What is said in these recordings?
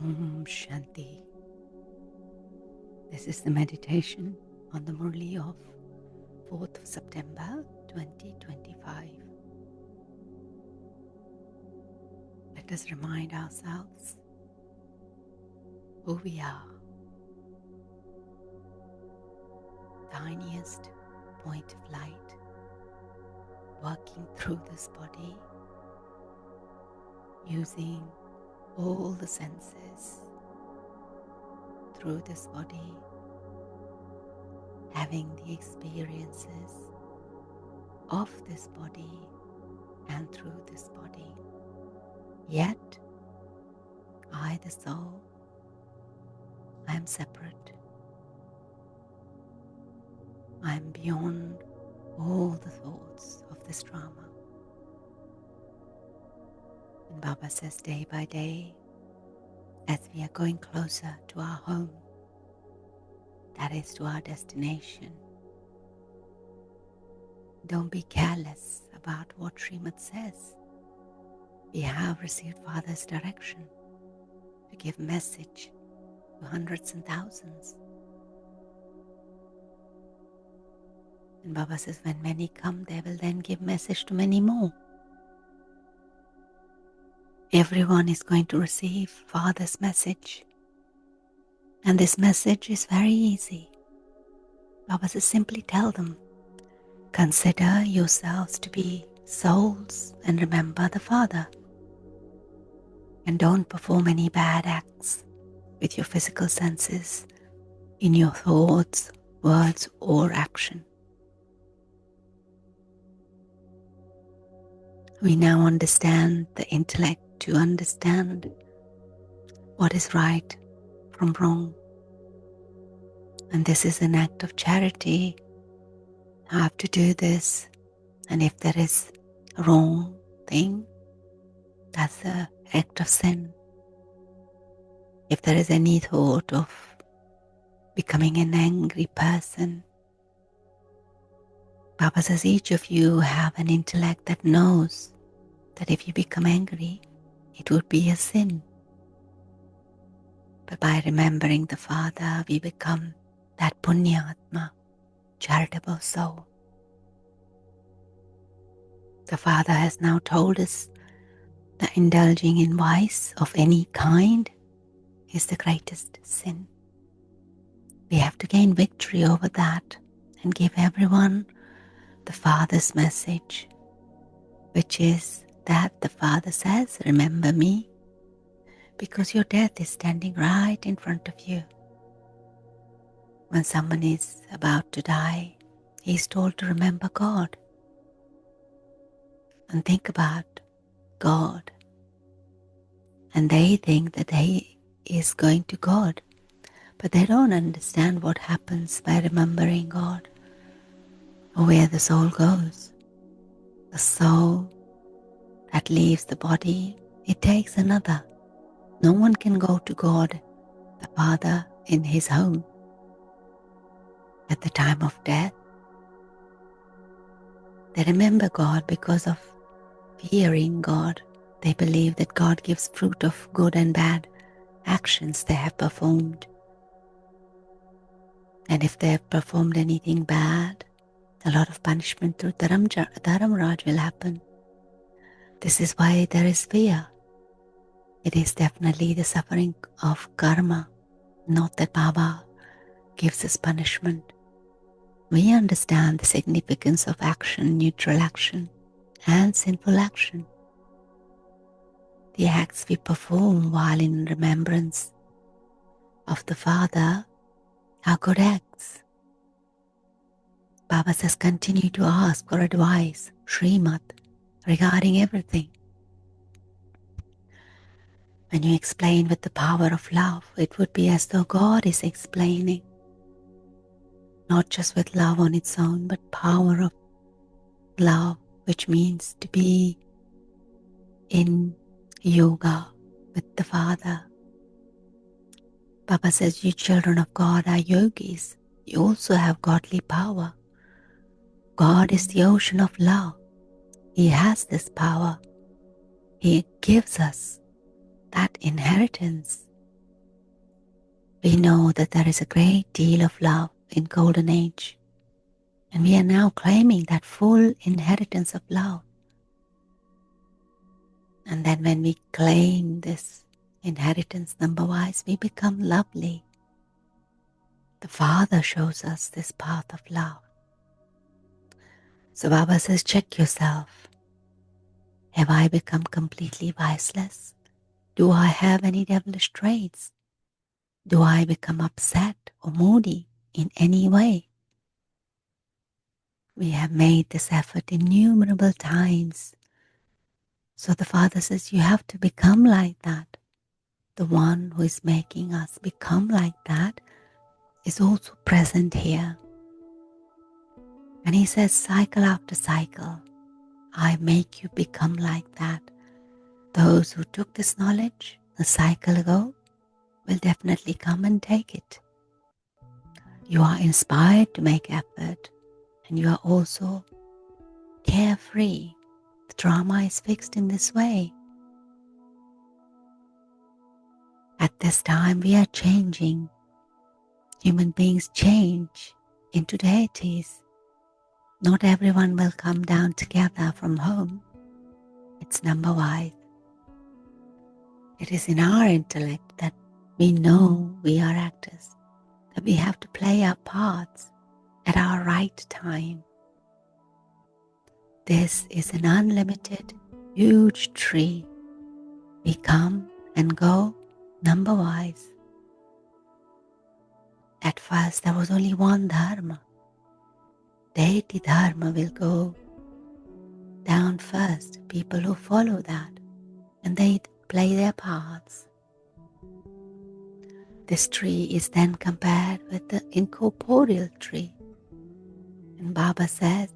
Om Shanti. This is the meditation on the Murli of 4th of September 2025. Let us remind ourselves who we are. Tiniest point of light working through this body, using all the senses through this body, having the experiences of this body and through this body. Yet, I, the soul, I am separate. I am beyond all the thoughts of this drama. And Baba says, day by day, as we are going closer to our home, that is to our destination, don't be careless about what Srimad says. We have received Father's direction to give message to hundreds and thousands. And Baba says, when many come, they will then give message to many more. Everyone is going to receive Father's message. And this message is very easy. Baba says, simply tell them, consider yourselves to be souls and remember the Father. And don't perform any bad acts with your physical senses in your thoughts, words, or action. We now understand the intellect to understand what is right from wrong. And this is an act of charity. I have to do this. And if there is a wrong thing, that's an act of sin. If there is any thought of becoming an angry person, Baba says each of you have an intellect that knows that if you become angry, it would be a sin. But by remembering the Father, we become that Punyatma, charitable soul. The Father has now told us that indulging in vice of any kind is the greatest sin. We have to gain victory over that and give everyone the Father's message, which is that the Father says, remember me, because your death is standing right in front of you. When someone is about to die, he is told to remember God and think about God. And they think that he is going to God, but they don't understand what happens by remembering God or where the soul goes. The soul that leaves the body, it takes another. No one can go to God, the Father, in his home. At the time of death, they remember God because of fearing God. They believe that God gives fruit of good and bad actions they have performed. And if they have performed anything bad, a lot of punishment through Dharamraj will happen. This is why there is fear. It is definitely the suffering of karma, not that Baba gives us punishment. We understand the significance of action, neutral action, and sinful action. The acts we perform while in remembrance of the Father are good acts. Baba says, continue to ask for advice, Srimad, regarding everything. When you explain with the power of love, it would be as though God is explaining. Not just with love on its own, but power of love, which means to be in yoga with the Father. Baba says, you children of God are yogis. You also have godly power. God is the ocean of love. He has this power. He gives us that inheritance We know that there is a great deal of love in Golden Age, and we are now claiming that full inheritance of love. And then when we claim this inheritance number-wise, we become lovely. The Father shows us this path of love. So Baba says, check yourself. Have I become completely viceless? Do I have any devilish traits? Do I become upset or moody in any way? We have made this effort innumerable times. So the Father says, you have to become like that. The one who is making us become like that is also present here. And he says, cycle after cycle, I make you become like that. Those who took this knowledge a cycle ago will definitely come and take it. You are inspired to make effort, and you are also carefree. The drama is fixed in this way. At this time, we are changing. Human beings change into deities. Not everyone will come down together from home. It's number-wise. It is in our intellect that we know we are actors, that we have to play our parts at our right time. This is an unlimited, huge tree. We come and go number-wise. At first, there was only one dharma. Deity dharma will go down first, people who follow that, and they play their parts. This tree is then compared with the incorporeal tree. And Baba says,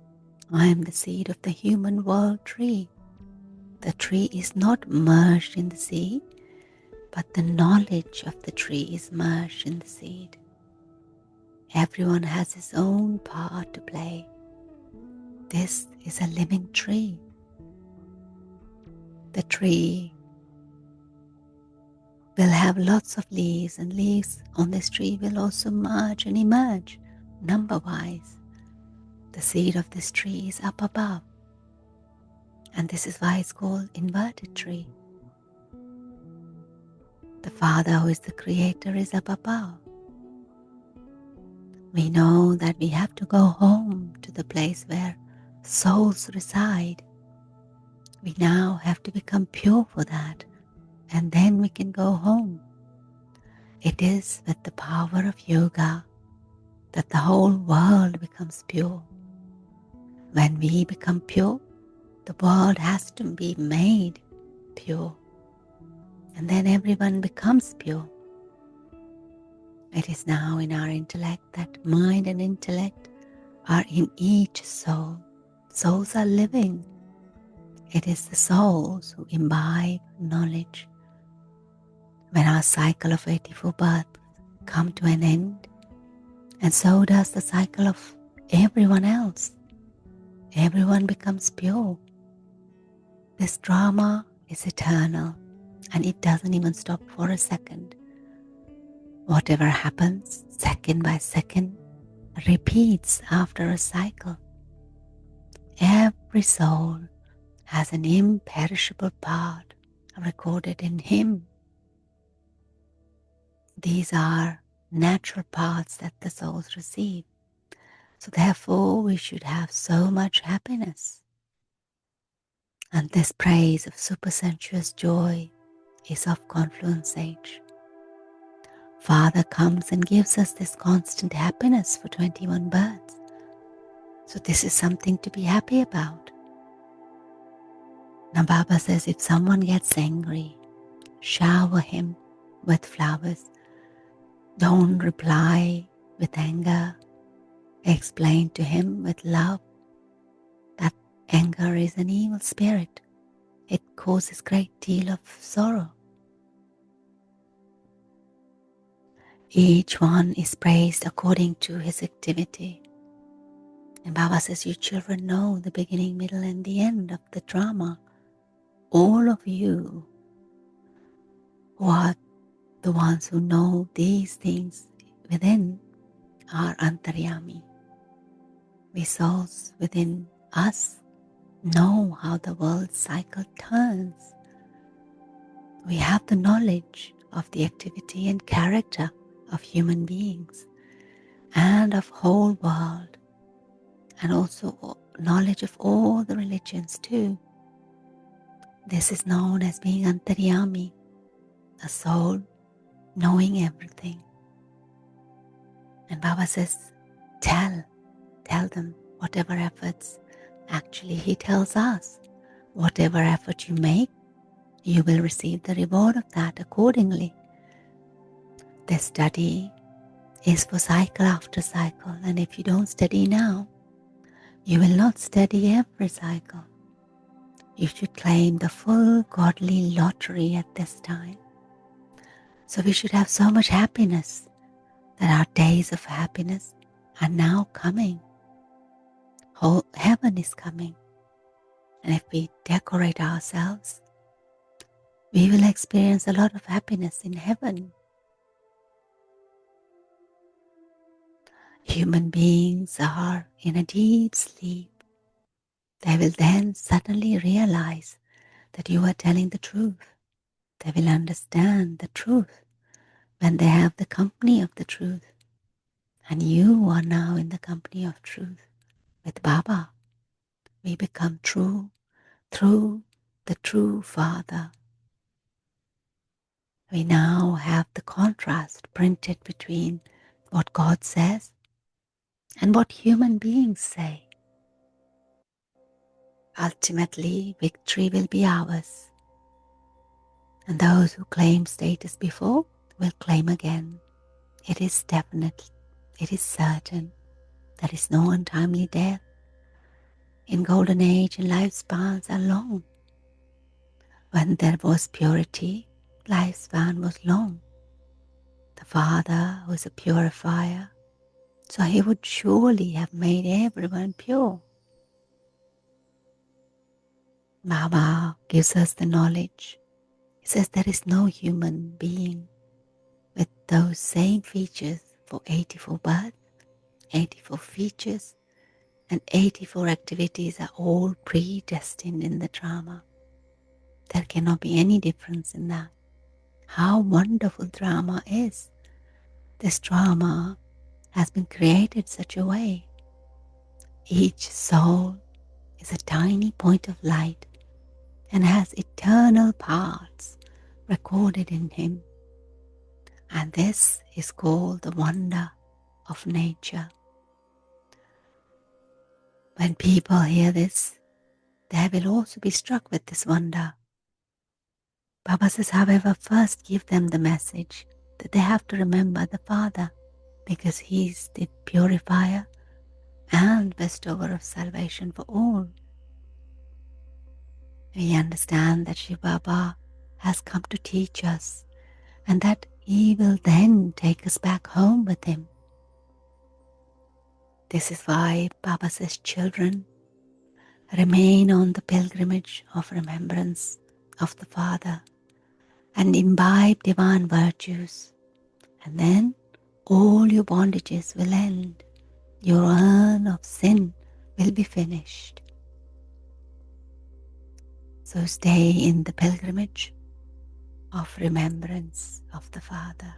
I am the seed of the human world tree. The tree is not merged in the seed, but the knowledge of the tree is merged in the seed. Everyone has his own part to play. This is a living tree. The tree will have lots of leaves, and leaves on this tree will also merge and emerge number-wise. The seed of this tree is up above, and this is why it's called inverted tree. The Father, who is the creator, is up above. We know that we have to go home to the place where souls reside. We now have to become pure for that, and then we can go home. It is with the power of yoga that the whole world becomes pure. When we become pure, the world has to be made pure, and then everyone becomes pure. It is now in our intellect that mind and intellect are in each soul. Souls are living. It is the souls who imbibe knowledge. When our cycle of 84 births come to an end, and so does the cycle of everyone else, everyone becomes pure. This drama is eternal, and it doesn't even stop for a second. Whatever happens, second by second, repeats after a cycle. Every soul has an imperishable part recorded in him. These are natural parts that the souls receive. So therefore, we should have so much happiness. And this praise of supersensuous joy is of confluence age. Father comes and gives us this constant happiness for 21 births. So this is something to be happy about. Now Baba says, if someone gets angry, shower him with flowers. Don't reply with anger. Explain to him with love that anger is an evil spirit. It causes great deal of sorrow. Each one is praised according to his activity. And Baba says, you children know the beginning, middle, and the end of the drama. All of you who are The ones who know these things within are antaryami. We souls within us know how the world cycle turns. We have the knowledge of the activity and character of human beings and of whole world, and also knowledge of all the religions too. This is known as being antaryami, a soul knowing everything. And Baba says, tell them whatever efforts. Actually, he tells us, whatever effort you make, you will receive the reward of that accordingly. The study is for cycle after cycle, and if you don't study now, you will not study every cycle. You should claim the full godly lottery at this time. So we should have so much happiness that our days of happiness are now coming. Whole heaven is coming. And if we decorate ourselves, we will experience a lot of happiness in heaven. Human beings are in a deep sleep. They will then suddenly realize that you are telling the truth. They will understand the truth when they have the company of the truth. And you are now in the company of truth. With Baba, we become true through the true Father. We now have the contrast printed between what God says and what human beings say. Ultimately, victory will be ours, and those who claimed status before will claim again. It is definite, it is certain. There is no untimely death. In Golden Age, lifespans are long. When there was purity, lifespan was long. The Father was a purifier, so he would surely have made everyone pure. Baba gives us the knowledge. He says there is no human being with those same features for 84 births, 84 features, and 84 activities are all predestined in the drama. There cannot be any difference in that. How wonderful drama is. This drama has been created such a way. Each soul is a tiny point of light and has eternal parts recorded in him. And this is called the wonder of nature. When people hear this, they will also be struck with this wonder. Baba says, however, first give them the message that they have to remember the Father, because he is the purifier and bestower of salvation for all. We understand that Shiva Baba has come to teach us, and that he will then take us back home with him. This is why Baba says, children, remain on the pilgrimage of remembrance of the Father and imbibe divine virtues, and then all your bondages will end. Your urn of sin will be finished. So stay in the pilgrimage of remembrance of the Father.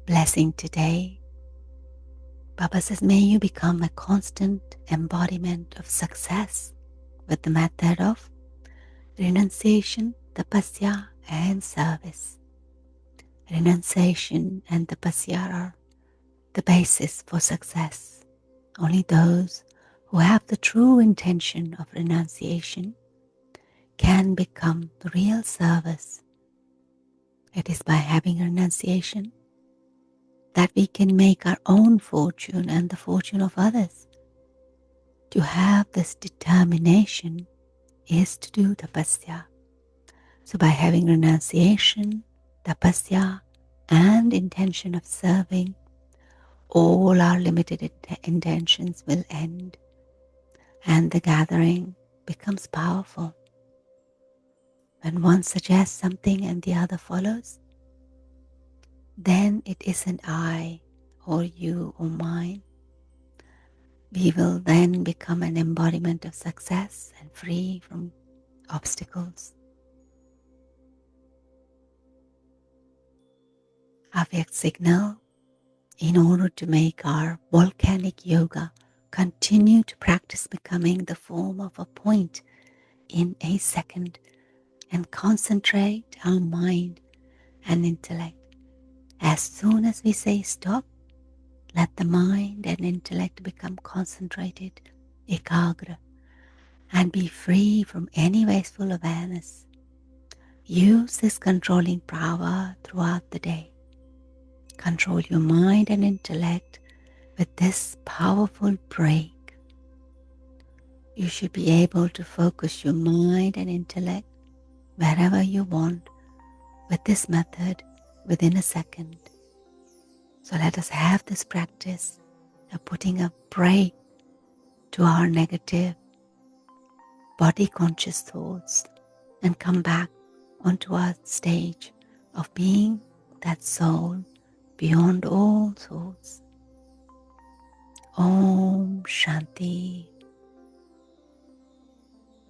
Blessing today. Baba says, may you become a constant embodiment of success with the method of renunciation, tapasya, and service. Renunciation and tapasya are the basis for success. Only those who have the true intention of renunciation can become the real service. It is by having renunciation that we can make our own fortune and the fortune of others. To have this determination is to do tapasya. So by having renunciation, tapasya, and intention of serving, all our limited intentions will end, and the gathering becomes powerful. When one suggests something and the other follows, then it isn't I or you or mine. We will then become an embodiment of success and free from obstacles. Avyakt Signal, in order to make our volcanic yoga continue to practice becoming the form of a point in a second and concentrate our mind and intellect. As soon as we say stop, let the mind and intellect become concentrated, ekagra, and be free from any wasteful awareness. Use this controlling power throughout the day. Control your mind and intellect with this powerful break. You should be able to focus your mind and intellect wherever you want with this method within a second. So let us have this practice of putting a break to our negative body conscious thoughts and come back onto our stage of being that soul beyond all